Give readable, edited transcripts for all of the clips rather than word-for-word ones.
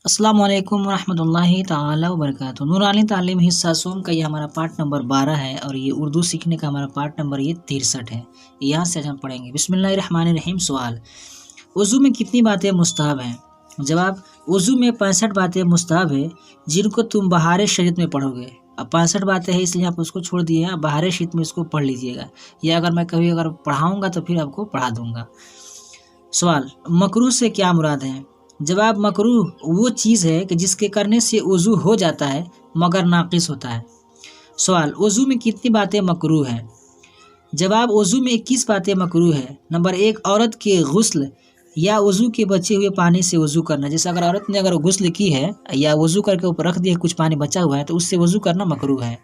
अस्सलाम वालेकुम रहमतुल्लाहि ताला वबरकातुहू। नूरानी तालीम हिस्सा सोम का ये हमारा पार्ट नंबर 12 है और ये उर्दू सीखने का हमारा पार्ट नंबर ये 63 है। यहाँ से हम पढ़ेंगे। बिस्मिल्लाहिर्रहमानिर्रहीम। सवाल, वज़ू में कितनी बातें मुस्तहब हैं? जवाब, वज़ू में 65 बातें मुस्तहब है जिनको तुम बहार शरीयत में पढ़ोगे। अब 65 बातें हैं इसलिए आप उसको छोड़ दिए हैं, बहार शरीयत में इसको पढ़ लीजिएगा, या अगर मैं कभी पढ़ाऊँगा तो फिर आपको पढ़ा दूँगा। सवाल, मकरूह से क्या मुराद है? जवाब, मकरूह वो चीज़ है कि जिसके करने से वज़ू हो जाता है मगर नाक़िस होता है। सवाल, वज़ू में कितनी बातें मकरूह है? जवाब, वज़ू में 21 बातें मकरूह है। नंबर 1, औरत के गुस्ल या वज़ू के बचे हुए पानी से वज़ू करना। जैसे अगर औरत ने गुस्ल की है या वज़ू करके ऊपर रख दिया, कुछ पानी बचा हुआ है तो उससे वज़ू करना मकरूह है।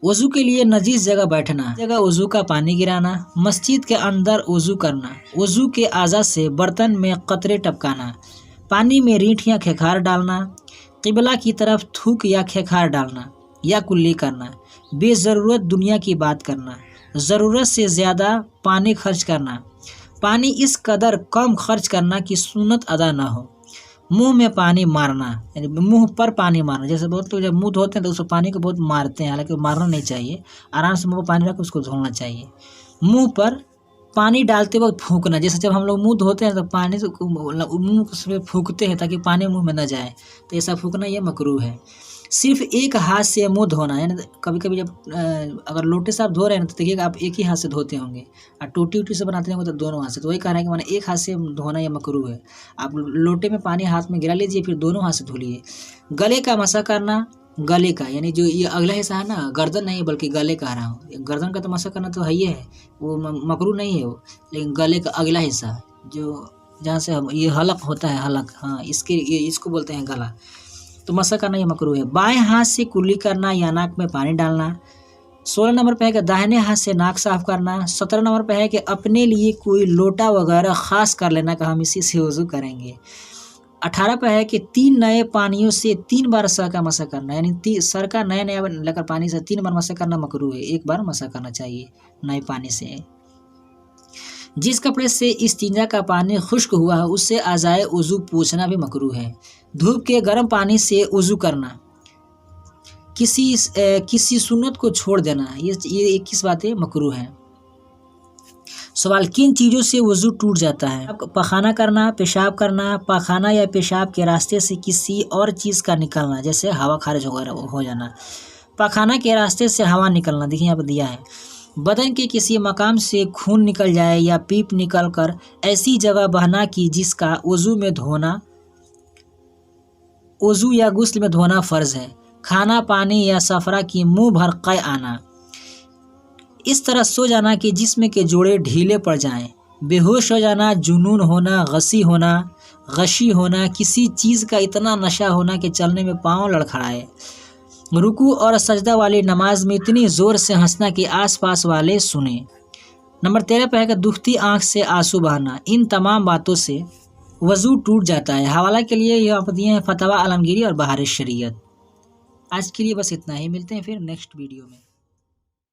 वज़ू के लिए नजीस जगह बैठना, जगह वज़ू का पानी गिराना, मस्जिद के अंदर वज़ू करना, वज़ू के आज़ा से बर्तन में कतरे टपकाना, पानी में रीठ या खेखार डालना, क़िबला की तरफ थूक या खेखार डालना या कुल्ली करना, बेज़रूरत दुनिया की बात करना, ज़रूरत से ज़्यादा पानी खर्च करना, पानी इस कदर कम खर्च करना कि सुन्नत अदा ना हो, मुंह में पानी मारना, यानी मुंह पर पानी मारना। जैसे बहुत लोग जब मुंह धोते हैं तो उसको पानी को बहुत मारते हैं, हालांकि मारना नहीं चाहिए, आराम से मुंह पर पानी रख उसको धोना चाहिए। मुंह पर पानी डालते वक्त फूंकना, जैसे जब हम लोग मुंह धोते हैं तो पानी से मुंह से फूंकते हैं ताकि पानी मुंह में न जाए, तो ऐसा फूंकना यह मकरूह है। सिर्फ एक हाथ से मुंह धोना, यानी कभी कभी जब अगर लोटे से आप धो रहे हैं तो देखिएगा आप एक ही हाथ से धोते होंगे, और टोटी उटी से बनाते होंगे तो दोनों हाथ से, तो वही कह रहे हैं कि मैंने एक हाथ से धोना यह मकरूह है। आप लोटे में पानी हाथ में गिरा लीजिए, फिर दोनों हाथ से धो लिए। गले का मसा करना, गले का यानी जो ये अगला हिस्सा है ना, गर्दन नहीं बल्कि गले कह रहा हूँ। गर्दन का तो मसा करना तो है ही है, वो मकरूह नहीं है वो, लेकिन गले का अगला हिस्सा जो जहाँ से ये हलक होता है, हलक, हाँ इसको बोलते हैं गला, तो मसा करना ये मकरूह है। बाएं हाथ से कुल्ली करना या नाक में पानी डालना। 16 नंबर पे है कि दाहिने हाथ से नाक साफ करना। 17 नंबर पे है कि अपने लिए कोई लोटा वगैरह खास कर लेना कि हम इसी से वज़ू करेंगे। 18 पे है कि 3 नए पानियों से 3 बार सर का मसा करना, यानी सर का नया लेकर पानी से 3 बार मसा करना मकरूह है, 1 बार मसा करना चाहिए नए पानी से। जिस कपड़े से इस्तिंजा का पानी खुश्क हुआ है उससे आज़ाए वज़ू पोंछना भी मकरूह है। धूप के गर्म पानी से वज़ू करना, किसी सुन्नत को छोड़ देना, ये 21 बातें मकरूह हैं। सवाल, किन चीज़ों से वज़ू टूट जाता है? पखाना करना, पेशाब करना, पखाना या पेशाब के रास्ते से किसी और चीज़ का निकलना, जैसे हवा खारिज हो जाना। पखाना के रास्ते से हवा निकलना, देखिए यहाँ पर दिया है। बदन के किसी मकाम से खून निकल जाए या पीप निकल कर ऐसी जगह बहना कि जिसका वज़ू या गुस्ल में धोना फ़र्ज है। खाना, पानी या सफरा की मुँह भर क़य आना। इस तरह सो जाना कि जिस्म के जोड़े ढीले पड़ जाएं। बेहोश हो जाना, जुनून होना, गशी होना, किसी चीज़ का इतना नशा होना कि चलने में पाँव लड़खड़ाए। रुकू और सजदा वाली नमाज में इतनी ज़ोर से हंसना कि आसपास वाले सुने। नंबर 13 पे है कि दुखती आँख से आंसू बहाना। इन तमाम बातों से वज़ू टूट जाता है। हवाला के लिए ये आप दिए हैं फतवा आलमगीरी और बहार शरीयत। आज के लिए बस इतना ही, मिलते हैं फिर नेक्स्ट वीडियो में।